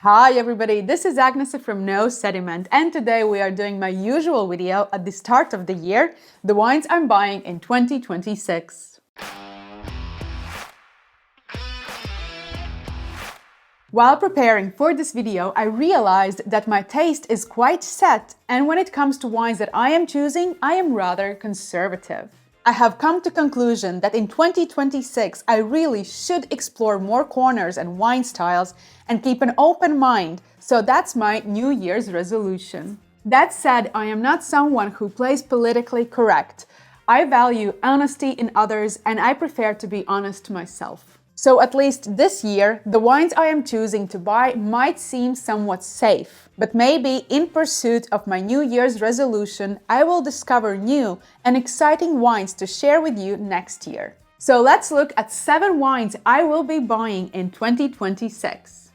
Hi everybody, this is Agnes from No Sediment, and today we are doing my usual video at the start of the year, the wines I'm buying in 2026. While preparing for this video, I realized that my taste is quite set, and when it comes to wines that I am choosing, I am rather conservative. I have come to conclusion that in 2026, I really should explore more corners and wine styles and keep an open mind, so that's my New Year's resolution. That said, I am not someone who plays politically correct. I value honesty in others and I prefer to be honest myself. So at least this year, the wines I am choosing to buy might seem somewhat safe, but maybe in pursuit of my New Year's resolution, I will discover new and exciting wines to share with you next year. So let's look at 7 wines I will be buying in 2026.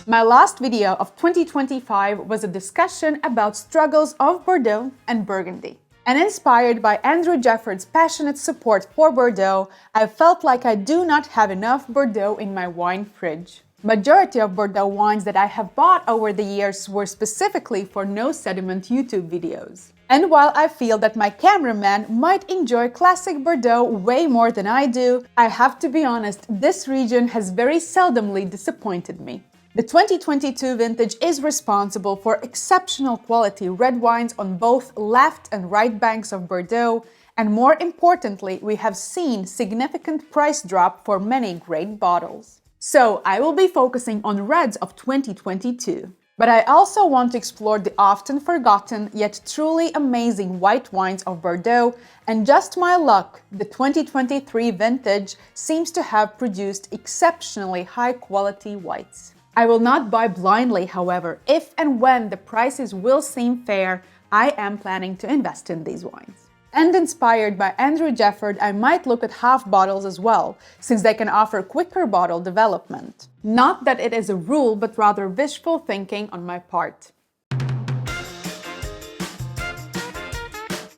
My last video of 2025 was a discussion about struggles of Bordeaux and Burgundy. And inspired by Andrew Jefford's passionate support for Bordeaux, I felt like I do not have enough Bordeaux in my wine fridge. Majority of Bordeaux wines that I have bought over the years were specifically for No Sediment YouTube videos. And while I feel that my cameraman might enjoy classic Bordeaux way more than I do, I have to be honest, this region has very seldomly disappointed me. The 2022 vintage is responsible for exceptional quality red wines on both left and right banks of Bordeaux, and more importantly, we have seen significant price drop for many great bottles. So I will be focusing on reds of 2022. But I also want to explore the often forgotten yet truly amazing white wines of Bordeaux, and just my luck, the 2023 vintage seems to have produced exceptionally high quality whites. I will not buy blindly, however. If and when the prices will seem fair, I am planning to invest in these wines. And inspired by Andrew Jefford, I might look at half bottles as well, since they can offer quicker bottle development. Not that it is a rule, but rather wishful thinking on my part.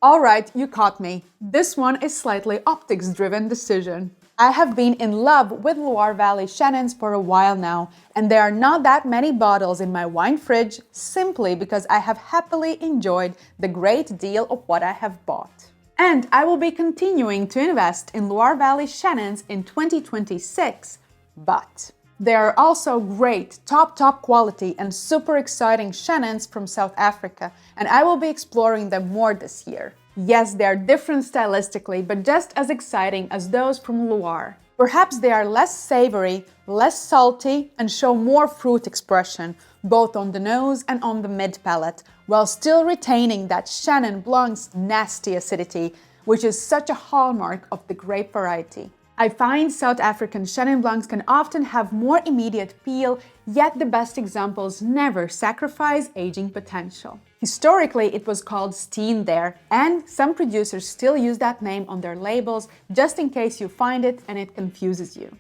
Alright, you caught me. This one is slightly optics-driven decision. I have been in love with Loire Valley Chenins for a while now, and there are not that many bottles in my wine fridge simply because I have happily enjoyed the great deal of what I have bought. And I will be continuing to invest in Loire Valley Chenins in 2026, but there are also great top quality and super exciting Chenins from South Africa, and I will be exploring them more this year. Yes, they are different stylistically, but just as exciting as those from Loire. Perhaps they are less savory, less salty, and show more fruit expression, both on the nose and on the mid-palate, while still retaining that Chenin Blanc's nasty acidity, which is such a hallmark of the grape variety. I find South African Chenin Blancs can often have more immediate peel, yet the best examples never sacrifice aging potential. Historically, it was called Steen there, and some producers still use that name on their labels just in case you find it and it confuses you.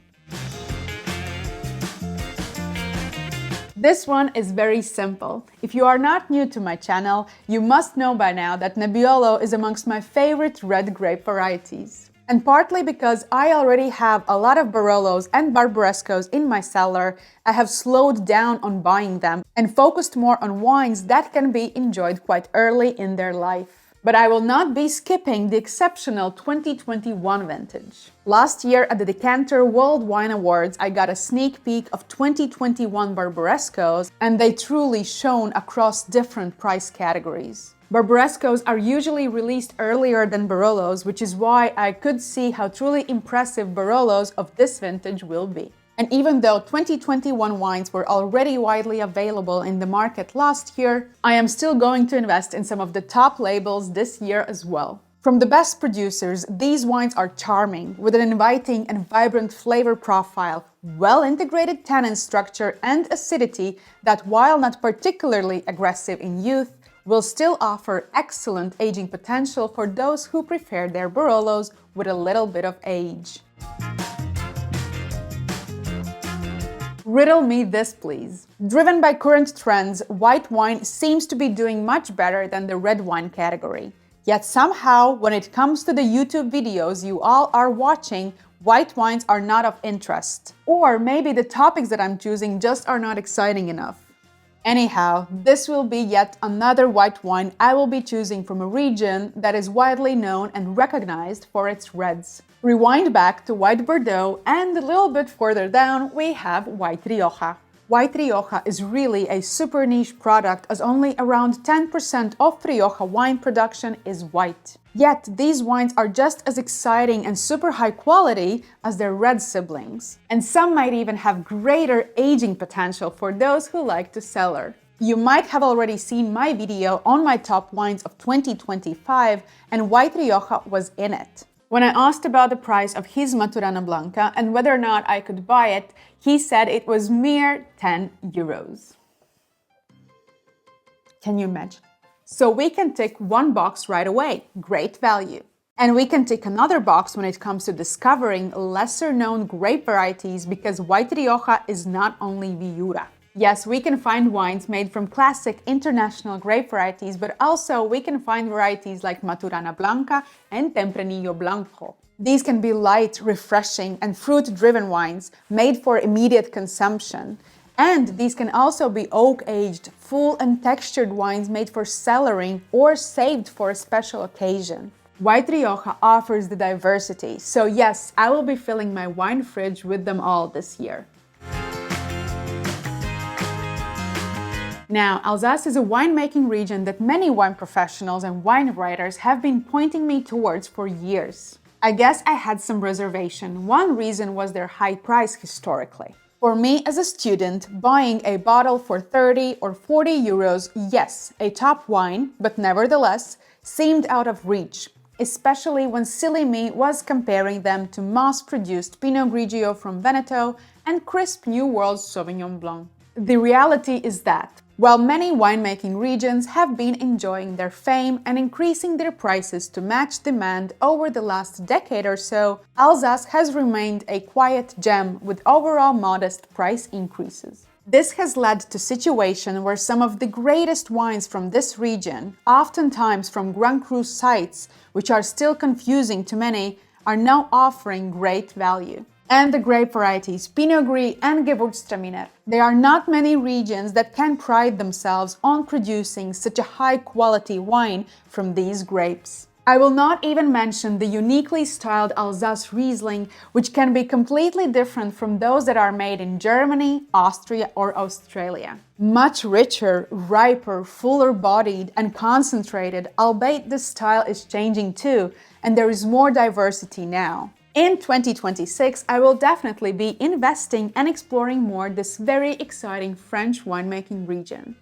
This one is very simple. If you are not new to my channel, you must know by now that Nebbiolo is amongst my favorite red grape varieties. And partly because I already have a lot of Barolos and Barbarescos in my cellar, I have slowed down on buying them and focused more on wines that can be enjoyed quite early in their life. But I will not be skipping the exceptional 2021 vintage. Last year at the Decanter World Wine Awards, I got a sneak peek of 2021 Barbarescos, and they truly shone across different price categories. Barbarescos are usually released earlier than Barolos, which is why I could see how truly impressive Barolos of this vintage will be. And even though 2021 wines were already widely available in the market last year, I am still going to invest in some of the top labels this year as well. From the best producers, these wines are charming, with an inviting and vibrant flavor profile, well-integrated tannin structure and acidity that, while not particularly aggressive in youth, will still offer excellent aging potential for those who prefer their Barolos with a little bit of age. Riddle me this, please. Driven by current trends, white wine seems to be doing much better than the red wine category. Yet somehow, when it comes to the YouTube videos you all are watching, white wines are not of interest. Or maybe the topics that I'm choosing just are not exciting enough. Anyhow, this will be yet another white wine I will be choosing from a region that is widely known and recognized for its reds. Rewind back to white Bordeaux, and a little bit further down we have white Rioja. White Rioja is really a super niche product, as only around 10% of Rioja wine production is white. Yet these wines are just as exciting and super high quality as their red siblings. And some might even have greater aging potential for those who like to cellar. You might have already seen my video on my top wines of 2025, and white Rioja was in it. When I asked about the price of his Maturana Blanca and whether or not I could buy it, he said it was mere 10 euros. Can you imagine? So we can tick one box right away, great value. And we can tick another box when it comes to discovering lesser known grape varieties, because white Rioja is not only Viura. Yes, we can find wines made from classic international grape varieties, but also we can find varieties like Maturana Blanca and Tempranillo Blanco. These can be light, refreshing, and fruit-driven wines made for immediate consumption. And these can also be oak-aged, full and textured wines made for cellaring or saved for a special occasion. White Rioja offers the diversity, so yes, I will be filling my wine fridge with them all this year. Now, Alsace is a winemaking region that many wine professionals and wine writers have been pointing me towards for years. I guess I had some reservation. One reason was their high price historically. For me as a student, buying a bottle for 30 or 40 euros, yes, a top wine, but nevertheless, seemed out of reach, especially when silly me was comparing them to mass-produced Pinot Grigio from Veneto and crisp New World Sauvignon Blanc. The reality is that, while many winemaking regions have been enjoying their fame and increasing their prices to match demand over the last decade or so, Alsace has remained a quiet gem with overall modest price increases. This has led to a situation where some of the greatest wines from this region, oftentimes from Grand Cru sites, which are still confusing to many, are now offering great value. And the grape varieties Pinot Gris and Gewürztraminer. There are not many regions that can pride themselves on producing such a high-quality wine from these grapes. I will not even mention the uniquely styled Alsace Riesling, which can be completely different from those that are made in Germany, Austria, or Australia. Much richer, riper, fuller-bodied, and concentrated, albeit this style is changing too, and there is more diversity now. In 2026, I will definitely be investing and exploring more this very exciting French winemaking region.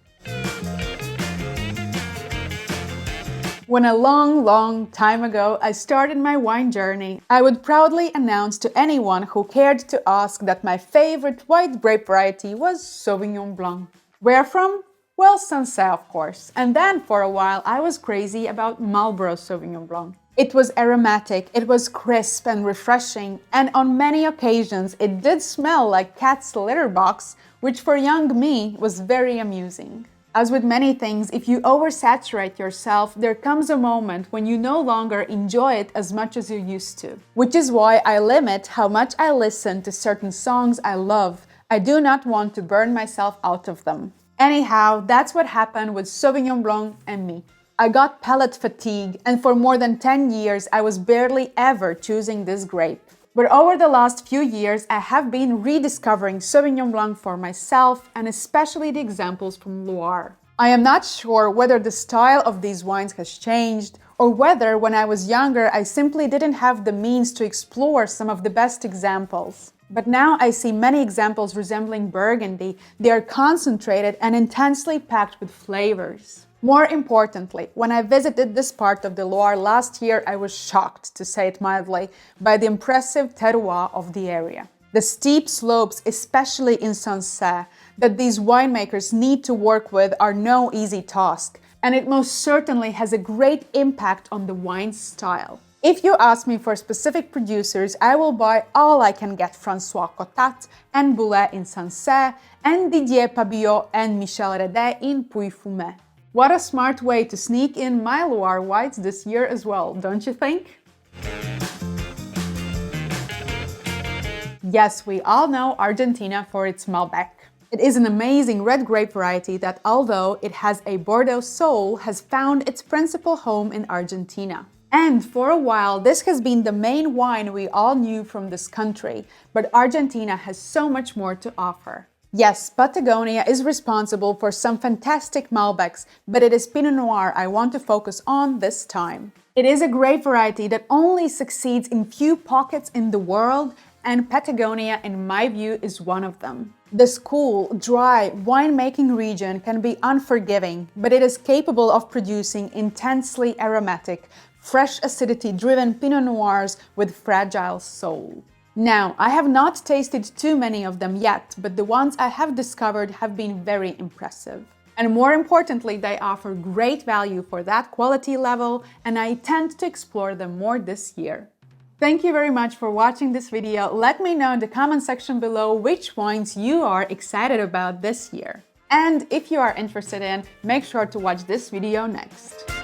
When a long time ago I started my wine journey, I would proudly announce to anyone who cared to ask that my favorite white grape variety was Sauvignon Blanc. Where from? Well, Sancerre, of course. And then for a while I was crazy about Marlborough Sauvignon Blanc. It was aromatic, it was crisp and refreshing, and on many occasions it did smell like cat's litter box, which for young me was very amusing. As with many things, if you oversaturate yourself, there comes a moment when you no longer enjoy it as much as you used to. Which is why I limit how much I listen to certain songs I love. I do not want to burn myself out of them. Anyhow, that's what happened with Sauvignon Blanc and me. I got palate fatigue, and for more than 10 years I was barely ever choosing this grape. But over the last few years I have been rediscovering Sauvignon Blanc for myself, and especially the examples from Loire. I am not sure whether the style of these wines has changed, or whether when I was younger I simply didn't have the means to explore some of the best examples. But now I see many examples resembling Burgundy. They are concentrated and intensely packed with flavors. More importantly, when I visited this part of the Loire last year, I was shocked, to say it mildly, by the impressive terroir of the area. The steep slopes, especially in Sancerre, that these winemakers need to work with are no easy task, and it most certainly has a great impact on the wine style. If you ask me for specific producers, I will buy all I can get François Cotat and Boulet in Sancerre, and Didier Pabillot and Michel Redet in Pouilly-Fume. What a smart way to sneak in my Loire whites this year as well, don't you think? Yes, we all know Argentina for its Malbec. It is an amazing red grape variety that, although it has a Bordeaux soul, has found its principal home in Argentina. And for a while, this has been the main wine we all knew from this country, but Argentina has so much more to offer. Yes, Patagonia is responsible for some fantastic Malbecs, but it is Pinot Noir I want to focus on this time. It is a grape variety that only succeeds in few pockets in the world, and Patagonia, in my view, is one of them. This cool, dry, winemaking region can be unforgiving, but it is capable of producing intensely aromatic, fresh acidity-driven Pinot Noirs with fragile soul. Now, I have not tasted too many of them yet, but the ones I have discovered have been very impressive. And more importantly, they offer great value for that quality level, and I intend to explore them more this year. Thank you very much for watching this video. Let me know in the comment section below which wines you are excited about this year. And if you are interested in, make sure to watch this video next.